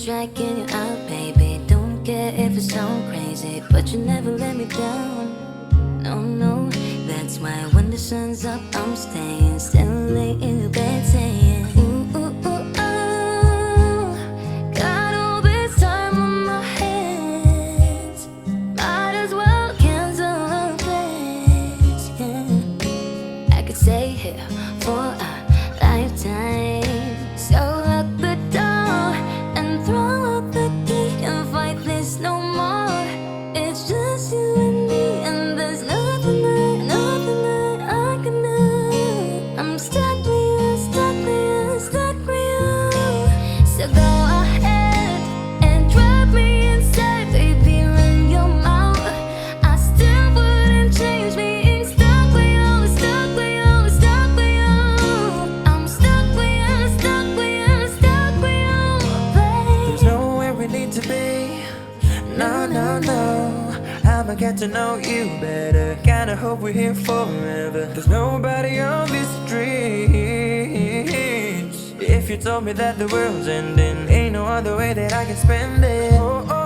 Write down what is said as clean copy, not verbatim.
dragging you out, baby. Don't care if it sounds crazy, but you never let me down. No, no, that's why when the sun's up, I'm staying. Still lay in your bed saying, ooh, ooh, ooh, oh. Got all this time on my hands. Might as well cancel our plans, yeah. I could stay here for a lifetime. So lock the door and throw out the key and fight this no more. It's just you and me, and there's nothing that I can do. I'm stuck with you, stuck with you, stuck with you. So go ahead and drop me inside, baby, run your mouth. I still wouldn't change being stuck with you, stuck with you, stuck with you. I'm stuck with you, stuck with you, stuck with you, babe. There's nowhere we need to be. No, no, no. I'ma get to know you better. Kinda hope we're here forever. There's nobody on these streets. If you told me that the world's ending, ain't no other way that I can spend it. Oh, oh.